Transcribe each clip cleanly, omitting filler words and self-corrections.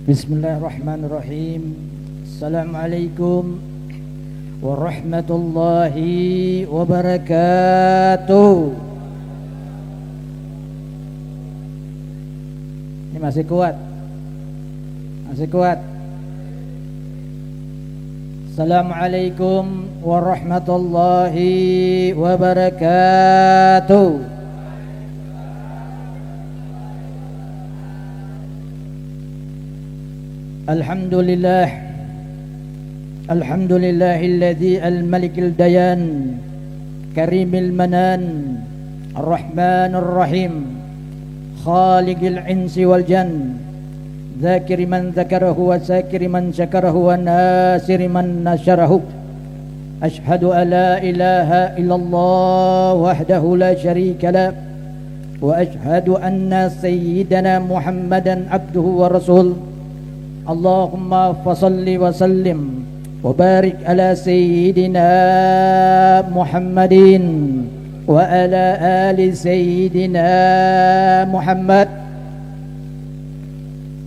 Bismillahirrahmanirrahim. Assalamualaikum warahmatullahi wabarakatuh. Ini masih kuat? Masih kuat? Assalamualaikum warahmatullahi wabarakatuh. Alhamdulillah, alhamdulillahilladzi al-malikil dayan, karimil manan, ar-rahmanir rahim, khaliqil insi wal jan, dzakiri man dzakarahu wa sakiri man syakarahu wa nasiri man nasyarahu. Ashhadu an la ilaha illallah wahdahu la syarika lah, wa ashhadu anna sayyidana Muhammadan abduhu wa rasul. Allahumma fasalli wa sallim wa barik ala sayyidina Muhammadin wa ala ali sayyidina Muhammad.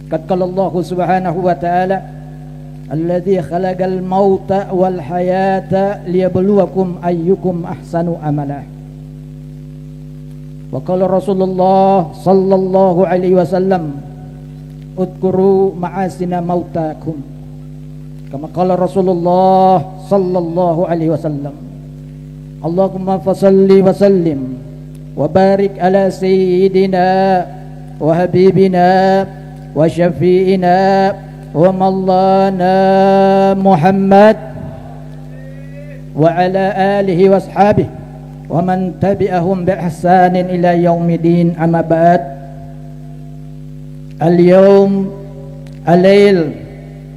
Qad qala Allah subhanahu wa ta'ala alladzi khalaqal mauta wal hayata liyabluwakum ayyukum ahsanu amala. Wa qala Rasulullah sallallahu alaihi wasallam udkuru ma'asina mautakum, kama qala Rasulullah sallallahu alaihi wasallam. Allahumma fasalli wa sallim wa barik ala sayyidina wa habibina wa syafi'ina wa maulana Muhammad wa ala alihi wa ashabihi wa man tabi'ahum bi ihsanin ila yaumidin. Amma ba'd. Al-yawm al-layl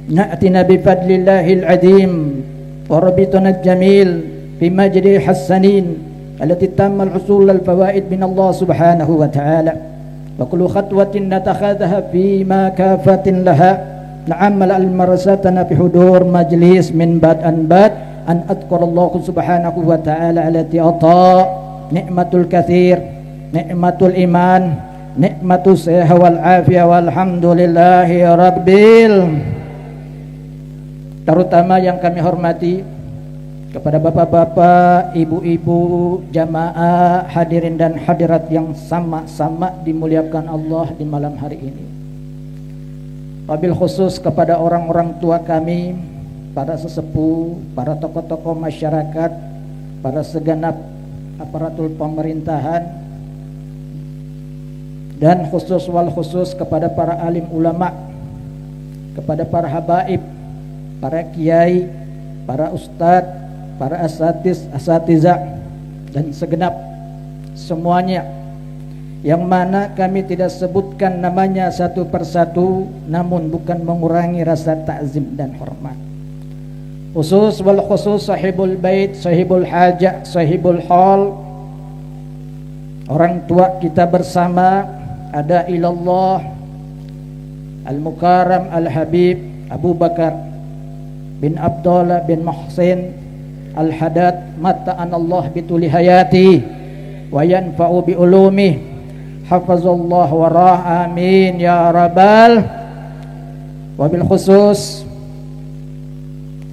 na'tina bifadlillahil azim wa rabituna jamil fi majdi hassanin allati tammal husul al-fawaid min Allah subhanahu wa ta'ala wa kullu khatwatin natakhadhaha fi ma kafatin laha na'amal al-marsatana fi hudur majlis min bad an adkar Allah subhanahu wa ta'ala allati ata ni'matul kathir, ni'matul iman, nikmatu seha wal afiyah walhamdulillahi rabbil. Terutama yang kami hormati kepada bapak-bapak, ibu-ibu, jamaah, hadirin dan hadirat yang sama-sama dimuliakan Allah di malam hari ini. Wabil khusus kepada orang-orang tua kami, para sesepuh, para tokoh-tokoh masyarakat, para segenap aparatur pemerintahan, dan khusus wal khusus kepada para alim ulama, kepada para habaib, para kiai, para ustadz, para asatizah dan segenap semuanya yang mana kami tidak sebutkan namanya satu persatu, namun bukan mengurangi rasa ta'zim dan hormat. Khusus wal khusus sahibul bait, sahibul hajah, sahibul hal, orang tua kita bersama. Ada ilallah Al-Mukarram Al-Habib Abu Bakar bin Abdullah bin Muhsin Al-Haddad mata'an Allah bituli hayati wa yanfa'u bi ulumi hafazallah warah amin ya rabbal. Wabil khusus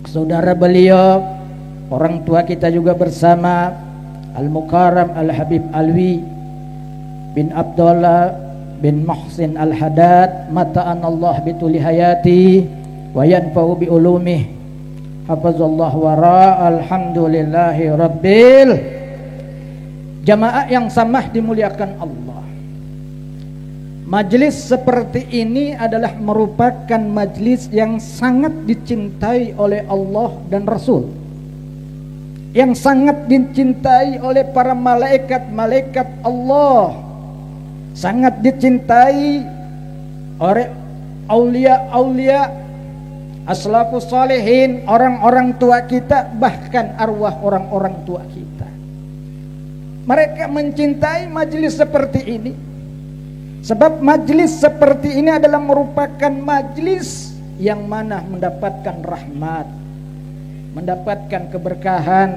saudara beliau, orang tua kita juga bersama, Al-Mukarram Al-Habib Alwi bin Abdullah bin Muhsin Al-Haddad mata'an Allah bituli hayati wa yanfa'u bi ulumih hafazallah wara alhamdulillahi rabbil. Jamaah yang samah dimuliakan Allah, majlis seperti ini adalah merupakan majlis yang sangat dicintai oleh Allah dan Rasul, yang sangat dicintai oleh para malaikat-malaikat Allah, sangat dicintai oleh aulia-aulia, aslafus salihin, orang-orang tua kita, bahkan arwah orang-orang tua kita. Mereka mencintai majlis seperti ini, sebab majlis seperti ini adalah merupakan majlis yang mana mendapatkan rahmat, mendapatkan keberkahan,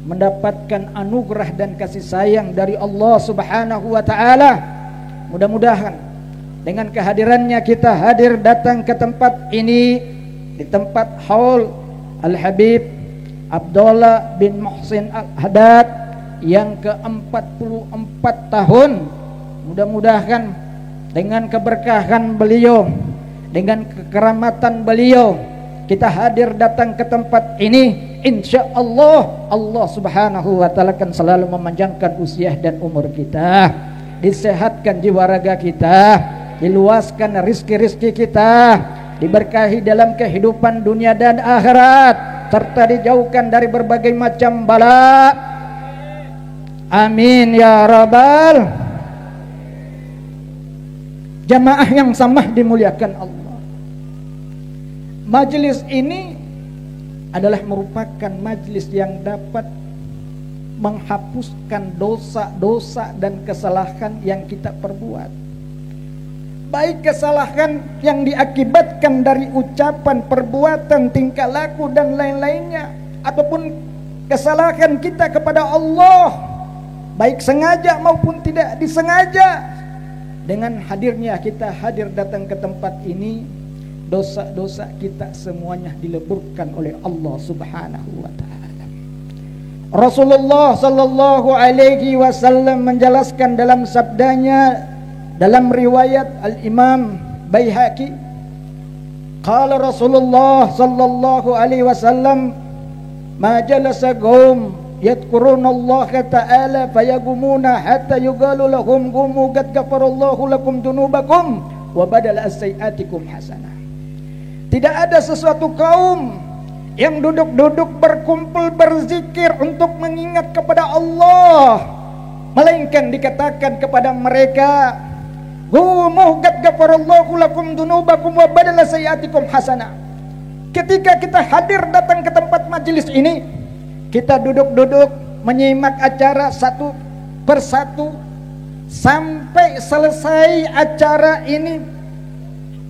mendapatkan anugerah dan kasih sayang dari Allah Subhanahu wa taala. Mudah-mudahan dengan kehadirannya kita hadir datang ke tempat ini, di tempat haul Al-Habib Abdullah bin Muhsin Al-Haddad yang ke-44 tahun. Mudah-mudahan dengan keberkahan beliau, dengan kekeramatan beliau, kita hadir datang ke tempat ini. Insya Allah, Allah subhanahu wa ta'ala akan selalu memanjangkan usia dan umur kita, disehatkan jiwa raga kita, diluaskan rizki-rizki kita, diberkahi dalam kehidupan dunia dan akhirat, serta dijauhkan dari berbagai macam bala. Amin ya rabbal. Jamaah yang sama dimuliakan Allah, majelis ini adalah merupakan majelis yang dapat menghapuskan dosa-dosa dan kesalahan yang kita perbuat, baik kesalahan yang diakibatkan dari ucapan, perbuatan, tingkah laku dan lain-lainnya, ataupun kesalahan kita kepada Allah, baik sengaja maupun tidak disengaja. Dengan hadirnya kita hadir datang ke tempat ini, dosa-dosa kita semuanya dileburkan oleh Allah subhanahu wa ta'ala. Rasulullah sallallahu alaihi wasallam menjelaskan dalam sabdanya dalam riwayat Al-Imam Baihaqi, qala Rasulullah sallallahu alaihi wasallam, ma jalasa qaum yadhkuruna Allah ta'ala fayagumuna hatta yugalu lahum gumu qad ghafarallahu lakum dunubakum wa badala as-sayyi'atikum hasanah. Tidak ada sesuatu kaum yang duduk-duduk berkumpul berzikir untuk mengingat kepada Allah, melainkan dikatakan kepada mereka, gumu qad ghafarallahu lakum dunubakum wa badala sayyi'atikum hasanah. Ketika kita hadir datang ke tempat majelis ini, kita duduk-duduk menyimak acara satu persatu sampai selesai acara ini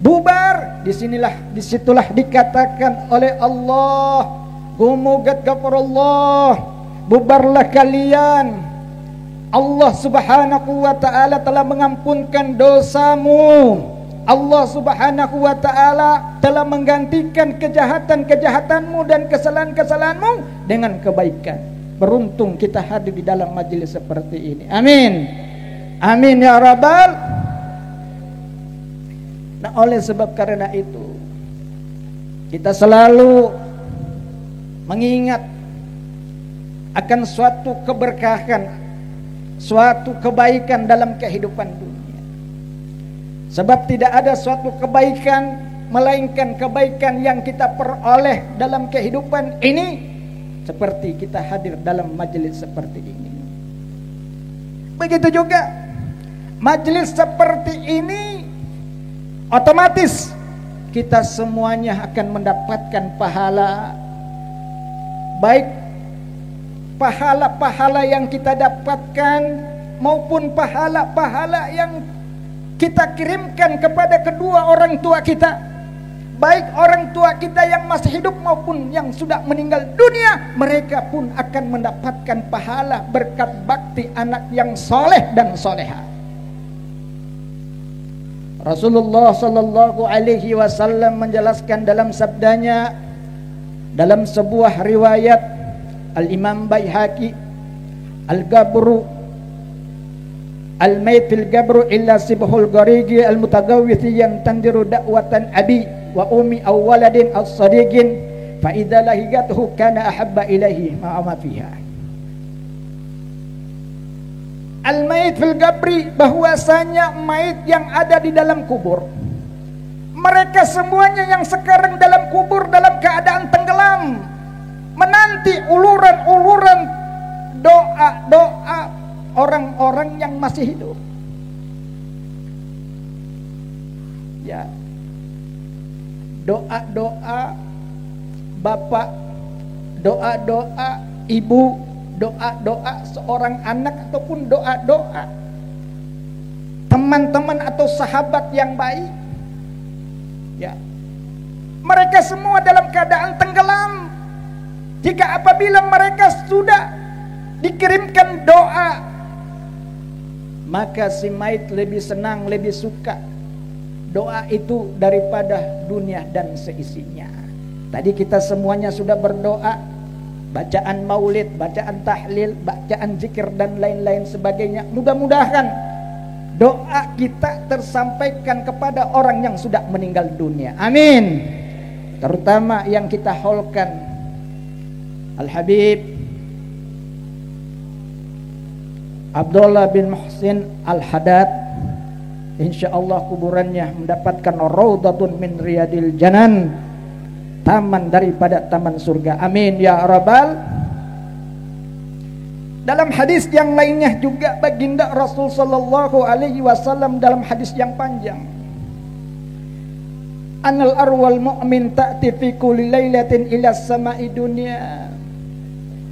bubar. Disitulah dikatakan oleh Allah, gumu qad ghafarallah, bubarlah kalian, Allah subhanahu wa ta'ala telah mengampunkan dosamu, Allah subhanahu wa ta'ala telah menggantikan kejahatan-kejahatanmu dan kesalahan-kesalahanmu dengan kebaikan. Beruntung kita hadir di dalam majelis seperti ini. Amin. Amin ya rabbal. Nah, oleh sebab karena itu kita selalu mengingat akan suatu keberkahan, suatu kebaikan dalam kehidupan dunia. Sebab tidak ada suatu kebaikan melainkan kebaikan yang kita peroleh dalam kehidupan ini seperti kita hadir dalam majelis seperti ini. Begitu juga majelis seperti ini, otomatis kita semuanya akan mendapatkan pahala, baik pahala-pahala yang kita dapatkan maupun pahala-pahala yang kita kirimkan kepada kedua orang tua kita, baik orang tua kita yang masih hidup maupun yang sudah meninggal dunia. Mereka pun akan mendapatkan pahala berkat bakti anak yang soleh dan soleha. Rasulullah sallallahu alaihi wasallam menjelaskan dalam sabdanya dalam sebuah riwayat Al-Imam Baihaqi, Al-Gabru Al-Mayt fil Gabru illa sibhul gharigi al-mutagawwithi yantandiru da'watan abi wa ummi aw waladin aw sadiqin fa idza lahigatuhu kana ahabba ilaihi ma fiha. Al-Mayt fil Gabri, bahwasanya mayit yang ada di dalam kubur, mereka semuanya yang sekarang dalam kubur dalam keadaan tenggelam, menanti uluran-uluran doa-doa orang-orang yang masih hidup. Ya, doa-doa bapak, doa-doa ibu, doa-doa seorang anak, ataupun doa-doa teman-teman atau sahabat yang baik. Ya, mereka semua dalam keadaan tenggelam. Jika apabila mereka sudah dikirimkan doa, maka si mayit lebih senang, lebih suka doa itu daripada dunia dan seisinya. Tadi kita semuanya sudah berdoa, bacaan maulid, bacaan tahlil, bacaan zikir dan lain-lain sebagainya. Mudah-mudahan doa kita tersampaikan kepada orang yang sudah meninggal dunia. Amin. Terutama yang kita haulkan Al-Habib Abdullah bin Muhsin Al-Haddad, insyaallah kuburannya mendapatkan raudhatun min riyadil janan, taman daripada taman surga. Amin ya rabbal. Dalam hadis yang lainnya juga baginda Rasul sallallahu alaihi wasallam dalam hadis yang panjang, anal arwal mu'min ta'ti fi kulli lailatin ila samai dunya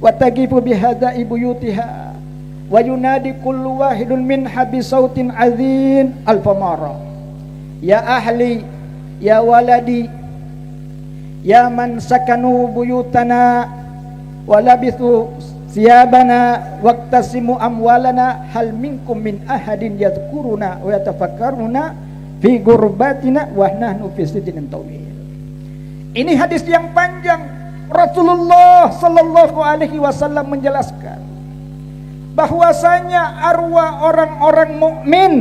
wa taqifu bihadai buyutiha wa yunadi kullu wahidun minha bi sautin azin al-famara, ya ahli ya waladi ya man sakanu buyutana wa labithu siyabana waqtasimu amwalana hal minkum min ahadin yadhkuruna wa yatafakkaruna fi gurbatina wa nahnu fi sidrin tawil. Ini hadis yang panjang. Rasulullah sallallahu alaihi wasallam menjelaskan bahwasanya arwah orang-orang mukmin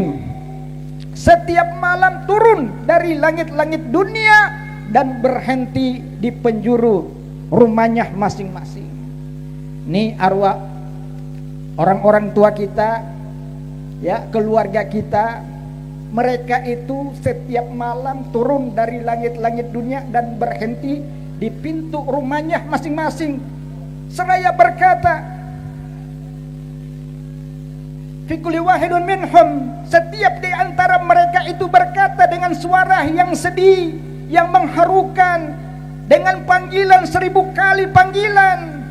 setiap malam turun dari langit-langit dunia dan berhenti di penjuru rumahnya masing-masing. Ini arwah orang-orang tua kita, ya, keluarga kita. Mereka itu setiap malam turun dari langit-langit dunia dan berhenti di pintu rumahnya masing-masing. Seraya berkata, fi kulli wahidun minhum, setiap di antara mereka itu berkata dengan suara yang sedih, yang mengharukan, dengan panggilan 1000 kali panggilan.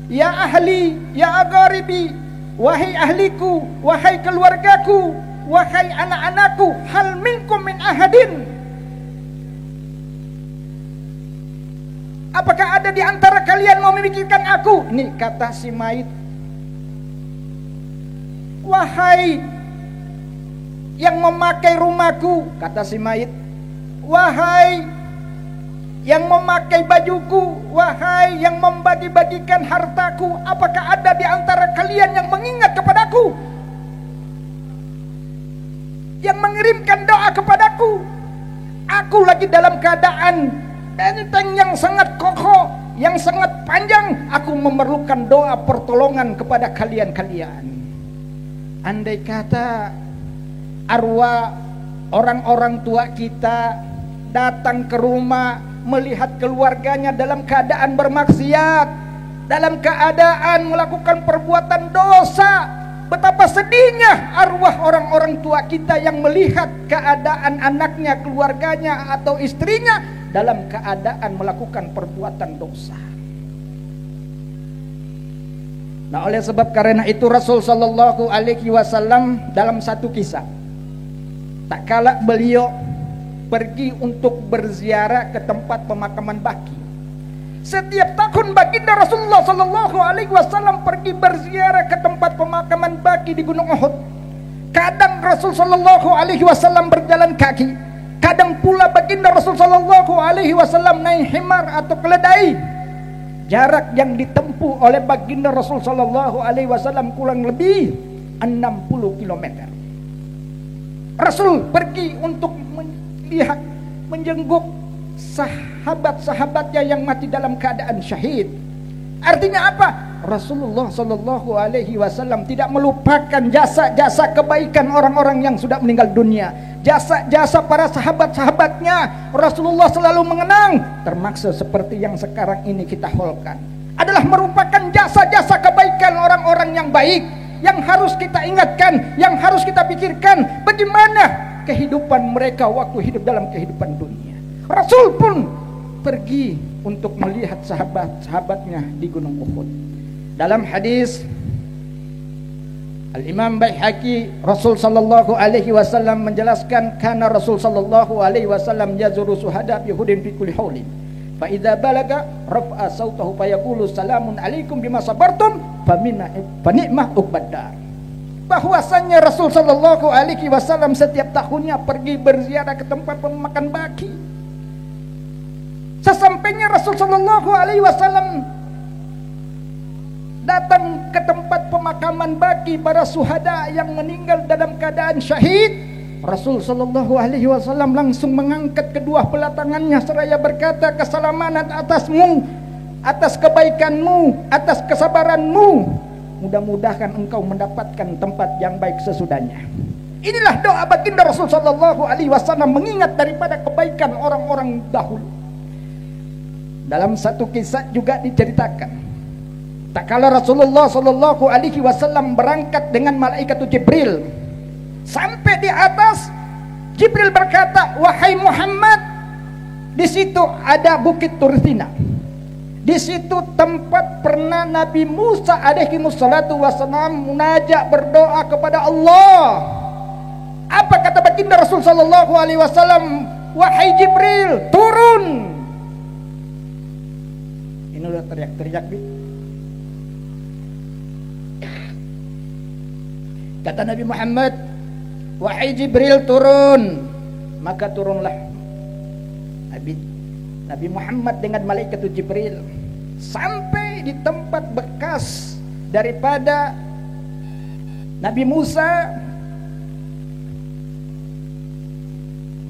Ya ahli, ya agaribi, wahai ahliku, wahai keluargaku, wahai anak-anakku, hal minkum min ahadin, apakah ada di antara kalian mau memikirkan aku? Ini kata si mayit. Wahai yang memakai rumahku, kata si mayit. Wahai yang memakai bajuku, wahai yang membagi-bagikan hartaku, apakah ada di antara kalian yang mengingat kepadaku, yang mengirimkan doa kepadaku? Aku lagi dalam keadaan benteng yang sangat kokoh, yang sangat panjang. Aku memerlukan doa pertolongan kepada kalian-kalian. Andai kata arwah orang-orang tua kita datang ke rumah, melihat keluarganya dalam keadaan bermaksiat, dalam keadaan melakukan perbuatan dosa, betapa sedihnya arwah orang-orang tua kita yang melihat keadaan anaknya, keluarganya atau istrinya dalam keadaan melakukan perbuatan dosa. Nah, oleh sebab karena itu Rasul sallallahu alaihi wasallam dalam satu kisah, tak kala beliau pergi untuk berziarah ke tempat pemakaman baki. Setiap tahun baginda Rasulullah sallallahu alaihi wasallam pergi berziarah ke tempat pemakaman baki di Gunung Uhud. Kadang Rasul sallallahu alaihi wasallam berjalan kaki, kadang pula baginda Rasul sallallahu alaihi wasallam naik himar atau keledai. Jarak yang ditempuh oleh baginda Rasul sallallahu alaihi wasallam kurang lebih 60 km. Rasul pergi untuk melihat, menjenguk sahabat-sahabatnya yang mati dalam keadaan syahid. Artinya apa? Rasulullah sallallahu alaihi wasallam tidak melupakan jasa-jasa kebaikan orang-orang yang sudah meninggal dunia. Jasa-jasa para sahabat-sahabatnya Rasulullah selalu mengenang, termasuk seperti yang sekarang ini kita haulkan. Adalah merupakan jasa-jasa kebaikan orang-orang yang baik, yang harus kita ingatkan, yang harus kita pikirkan bagaimana kehidupan mereka waktu hidup dalam kehidupan dunia. Rasul pun pergi untuk melihat sahabat-sahabatnya di Gunung Uhud. Dalam hadis Al-Imam Baihaqi, Rasul sallallahu alaihi wasallam menjelaskan, kana Rasul sallallahu alaihi wasallam yazuru suhada Yahudin fi kulli haulin, fa idza balaga rafa'a sautahu fa yaqulu salamun alaikum bima sabartum fa ni'mah uqbadar. bahwasanya Rasul sallallahu alaihi wasallam setiap tahunnya pergi berziarah ke tempat pemakaman baki. Sesampainya Rasul sallallahu alaihi wasallam datang ke tempat pemakaman baki para syuhada yang meninggal dalam keadaan syahid, Rasul sallallahu alaihi wasallam langsung mengangkat kedua belah tangannya seraya berkata, keselamatan atasmu, atas kebaikanmu, atas kesabaranmu. Mudah-mudahan engkau mendapatkan tempat yang baik sesudahnya. Inilah doa baginda Rasul sallallahu alaihi wasallam mengingat daripada kebaikan orang-orang dahulu. Dalam satu kisah juga diceritakan, tak kala Rasulullah sallallahu alaihi wasallam berangkat dengan malaikat Jibril, sampai di atas Jibril berkata, wahai Muhammad, di situ ada bukit Tursina. Di situ tempat pernah Nabi Musa alaihi wassalatu wassalam munajat berdoa kepada Allah. Apa kata baginda Rasul sallallahu alaihi wasallam? Wahai Jibril, turun. Ini udah teriak-teriak, Bi. Kata Nabi Muhammad, wahai Jibril, turun. Maka turunlah Nabi Muhammad dengan malaikat Jibril sampai di tempat bekas daripada Nabi Musa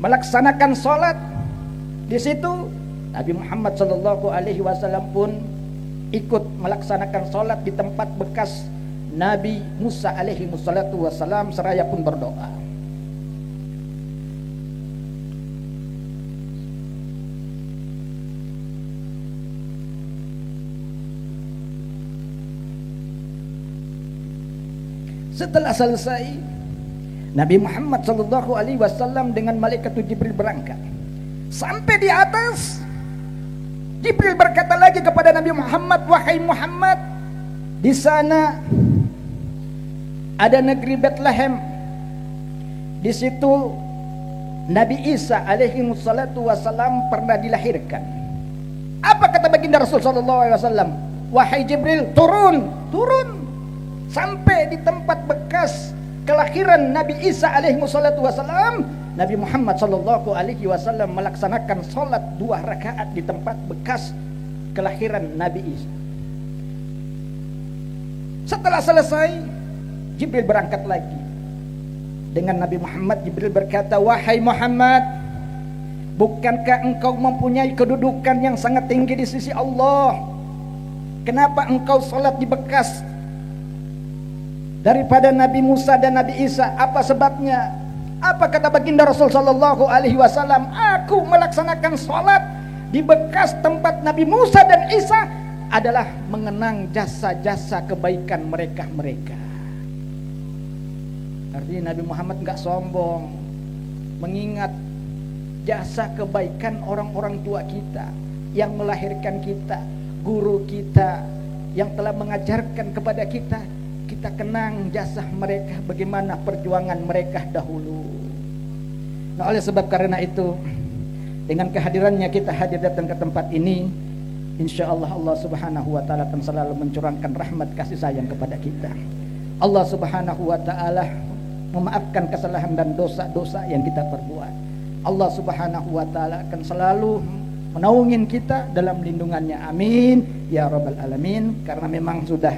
melaksanakan sholat. Di situ Nabi Muhammad sallallahu alaihi wasallam pun ikut melaksanakan sholat di tempat bekas Nabi Musa alaihi wassalatu wassalam seraya pun berdoa. Setelah selesai, Nabi Muhammad sallallahu alaihi wasallam dengan malaikat Jibril berangkat. Sampai di atas, Jibril berkata lagi kepada Nabi Muhammad, wahai Muhammad, di sana ada negeri Bethlehem. Di situ Nabi Isa alaihi wassalatu wassalam pernah dilahirkan. Apa kata baginda Rasul sallallahu alaihi wasallam? Wahai Jibril, turun. Sampai di tempat bekas kelahiran Nabi Isa alaihi wassalatu wassalam, Nabi Muhammad sallallahu alaihi wasallam melaksanakan sholat 2 rakaat di tempat bekas kelahiran Nabi Isa. Setelah selesai, Jibril berangkat lagi dengan Nabi Muhammad. Jibril berkata, wahai Muhammad, bukankah engkau mempunyai kedudukan yang sangat tinggi di sisi Allah? Kenapa engkau sholat di bekas daripada Nabi Musa dan Nabi Isa? Apa sebabnya? Apa kata baginda Rasul sallallahu alaihi wasallam? Aku melaksanakan sholat di bekas tempat Nabi Musa dan Isa adalah mengenang jasa-jasa kebaikan mereka. Artinya Nabi Muhammad enggak sombong, mengingat jasa kebaikan orang-orang tua kita yang melahirkan kita, guru kita yang telah mengajarkan kepada kita. Kita kenang jasa mereka, bagaimana perjuangan mereka dahulu. Nah, oleh sebab karena itu, dengan kehadirannya kita hadir datang ke tempat ini, insyaallah Allah subhanahu wa ta'ala akan selalu mencurahkan rahmat kasih sayang kepada kita. Allah subhanahu wa ta'ala memaafkan kesalahan dan dosa-dosa yang kita perbuat. Allah subhanahu wa ta'ala akan selalu menaungin kita dalam lindungannya, amin ya rabbal alamin. Karena memang sudah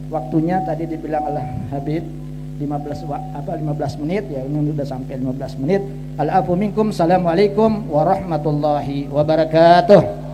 waktunya tadi dibilang oleh Habib 15 menit, ya ini sudah sampai 15 menit. Al-afu minkum, assalamualaikum warahmatullahi wabarakatuh.